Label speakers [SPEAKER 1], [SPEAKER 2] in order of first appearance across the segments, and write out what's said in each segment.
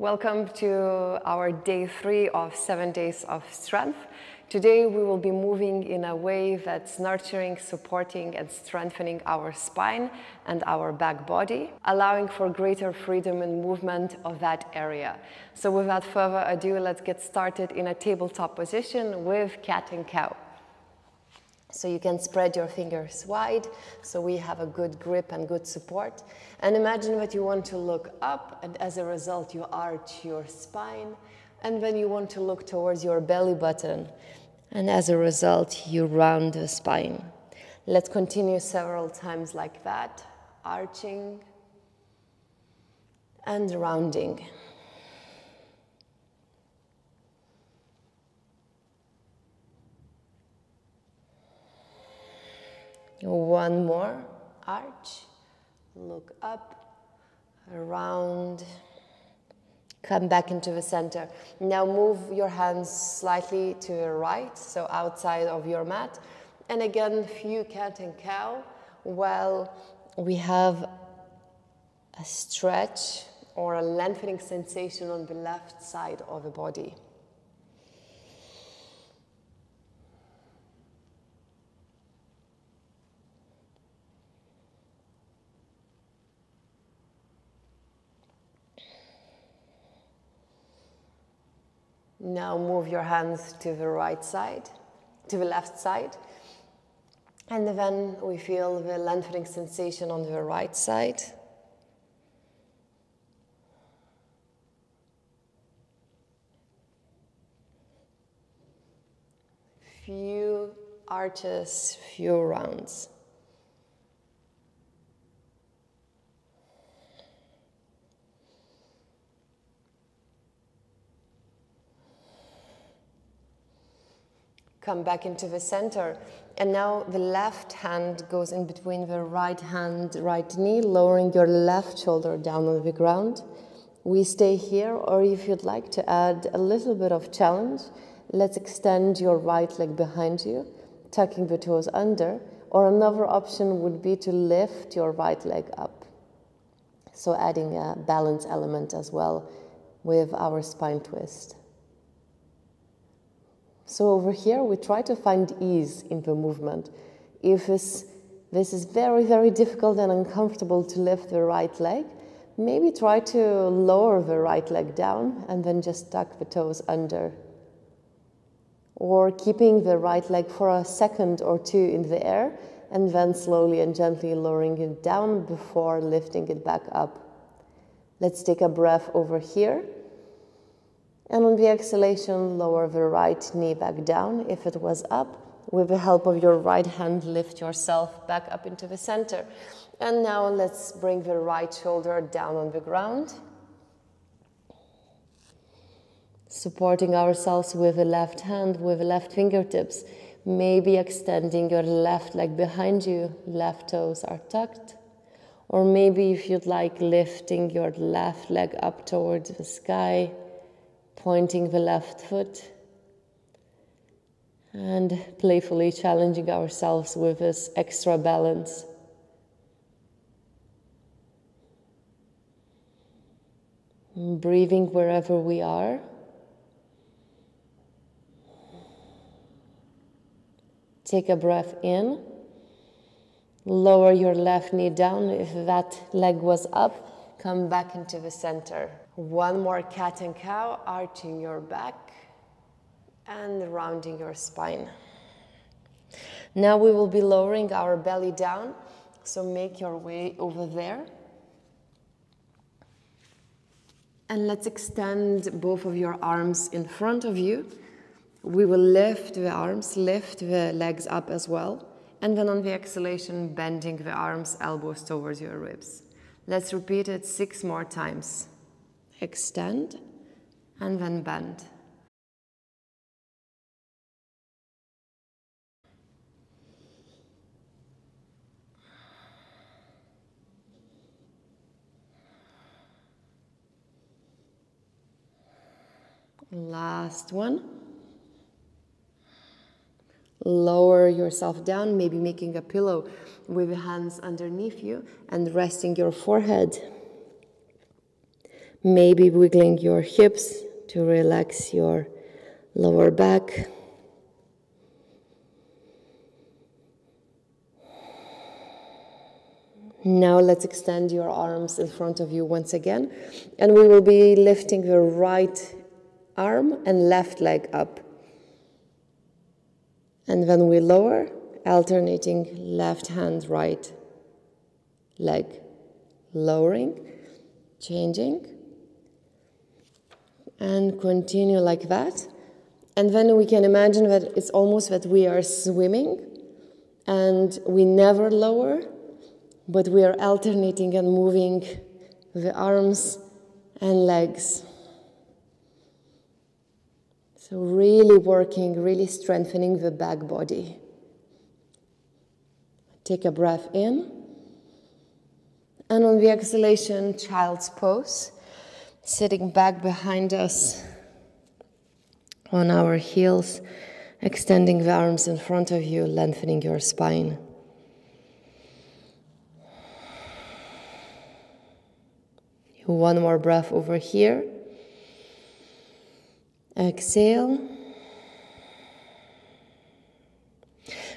[SPEAKER 1] Welcome to our day 3 of 7 days of strength. Today we will be moving in a way that's nurturing, supporting and strengthening our spine and our back body, allowing for greater freedom and movement of that area. So without further ado, let's get started in a tabletop position with cat and cow. So you can spread your fingers wide, so we have a good grip and good support. And imagine that you want to look up, and as a result you arch your spine. And then you want to look towards your belly button, and as a result you round the spine. Let's continue several times like that, arching and rounding. One more, arch, look up, around, come back into the center. Now move your hands slightly to the right, so outside of your mat. And again, few cat and cow, while we have a stretch or a lengthening sensation on the left side of the body. Now move your hands to the right side, to the left side. And then we feel the lengthening sensation on the right side. Few arches, few rounds. Come back into the center, and now the left hand goes in between the right hand, right knee, lowering your left shoulder down on the ground. We stay here, or if you'd like to add a little bit of challenge, let's extend your right leg behind you, tucking the toes under, or another option would be to lift your right leg up. So adding a balance element as well with our spine twist. So over here, we try to find ease in the movement. If this is very, very difficult and uncomfortable to lift the right leg, maybe try to lower the right leg down and then just tuck the toes under. Or keeping the right leg for a second or two in the air and then slowly and gently lowering it down before lifting it back up. Let's take a breath over here. And on the exhalation, lower the right knee back down if it was up. With the help of your right hand, lift yourself back up into the center. And now let's bring the right shoulder down on the ground. Supporting ourselves with the left hand, with the left fingertips. Maybe extending your left leg behind you, left toes are tucked. Or maybe if you'd like, lifting your left leg up towards the sky, pointing the left foot, and playfully challenging ourselves with this extra balance. Breathing wherever we are. Take a breath in. Lower your left knee down. If that leg was up, come back into the center. One more cat and cow, arching your back and rounding your spine. Now we will be lowering our belly down, so make your way over there. And let's extend both of your arms in front of you. We will lift the arms, lift the legs up as well. And then on the exhalation, bending the arms, elbows towards your ribs. Let's repeat it 6 more times. Extend, and then bend. Last one. Lower yourself down, maybe making a pillow with your hands underneath you and resting your forehead. Maybe wiggling your hips to relax your lower back. Now let's extend your arms in front of you once again, and we will be lifting the right arm and left leg up. And when we lower, alternating left hand, right leg, lowering, changing, and continue like that. And then we can imagine that it's almost that we are swimming and we never lower, but we are alternating and moving the arms and legs. So really working, really strengthening the back body. Take a breath in. And on the exhalation, child's pose. Sitting back behind us on our heels, extending the arms in front of you, lengthening your spine. One more breath over here. Exhale.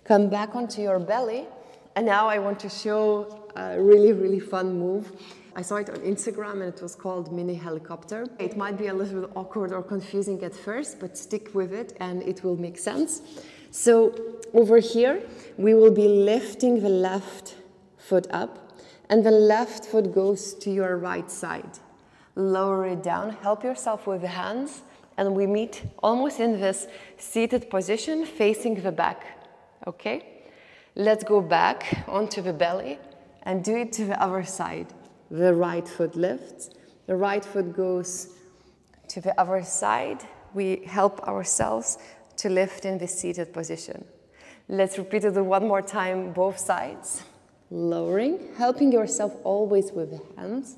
[SPEAKER 1] Come back onto your belly. And now I want to show a really, really fun move. I saw it on Instagram and it was called mini helicopter. It might be a little bit awkward or confusing at first, but stick with it and it will make sense. So over here, we will be lifting the left foot up and the left foot goes to your right side. Lower it down, help yourself with the hands, and we meet almost in this seated position facing the back, okay? Let's go back onto the belly and do it to the other side. The right foot lifts, the right foot goes to the other side. We help ourselves to lift in this seated position. Let's repeat it one more time, both sides. Lowering, helping yourself always with the hands.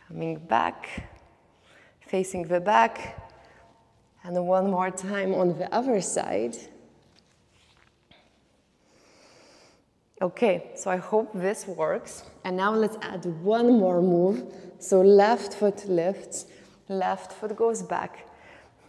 [SPEAKER 1] Coming back, facing the back. And one more time on the other side. Okay, so I hope this works. And now let's add one more move. So left foot lifts, left foot goes back.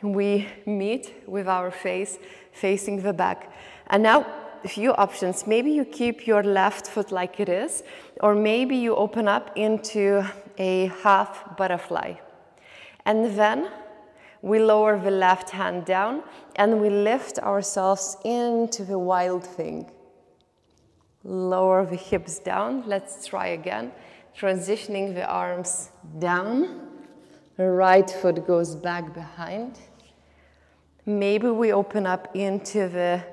[SPEAKER 1] We meet with our face facing the back. And now a few options. Maybe you keep your left foot like it is, or maybe you open up into a half butterfly. And then we lower the left hand down and we lift ourselves into the wild thing. Lower the hips down. Let's try again. Transitioning the arms down. The right foot goes back behind. Maybe we open up into the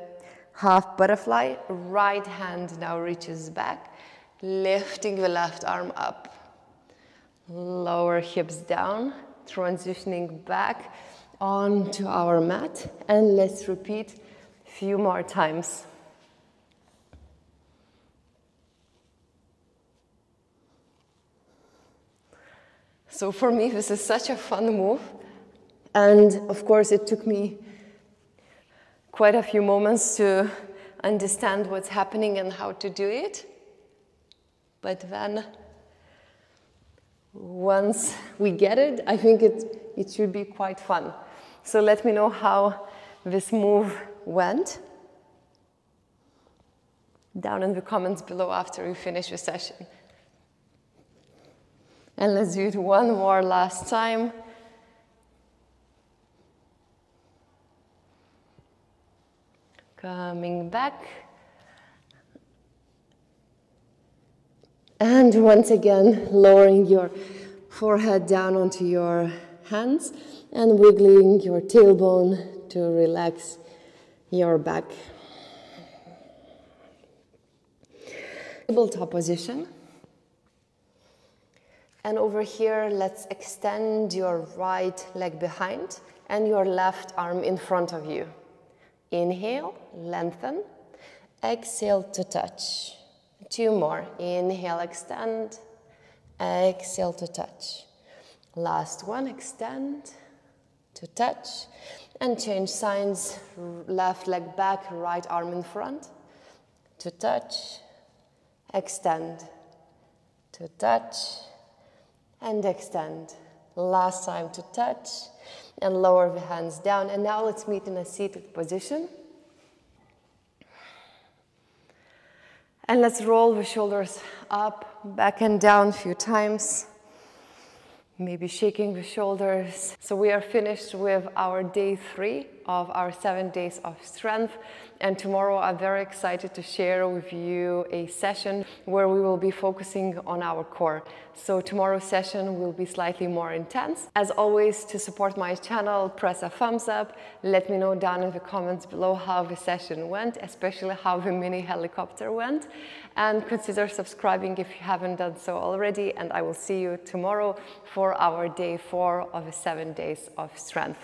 [SPEAKER 1] half butterfly. Right hand now reaches back, lifting the left arm up. Lower hips down, transitioning back onto our mat. And let's repeat a few more times. So for me, this is such a fun move. And of course, it took me quite a few moments to understand what's happening and how to do it. But then, once we get it, I think it should be quite fun. So let me know how this move went down in the comments below after we finish the session. And let's do it one more last time. Coming back. And once again, lowering your forehead down onto your hands and wiggling your tailbone to relax your back. Tabletop position. And over here, let's extend your right leg behind and your left arm in front of you. Inhale, lengthen. Exhale to touch. Two more. Inhale, extend. Exhale to touch. Last one, extend to touch. And change signs. Left leg back, right arm in front. To touch. Extend. To touch. And extend. Last time to touch and lower the hands down. And now let's meet in a seated position. And let's roll the shoulders up, back and down a few times. Maybe shaking the shoulders. So we are finished with our day 3 of our 7 days of strength. And tomorrow I'm very excited to share with you a session where we will be focusing on our core. So tomorrow's session will be slightly more intense. As always, to support my channel, press a thumbs up. Let me know down in the comments below how the session went, especially how the mini helicopter went. And consider subscribing if you haven't done so already. And I will see you tomorrow for our day 4 of the 7 days of strength.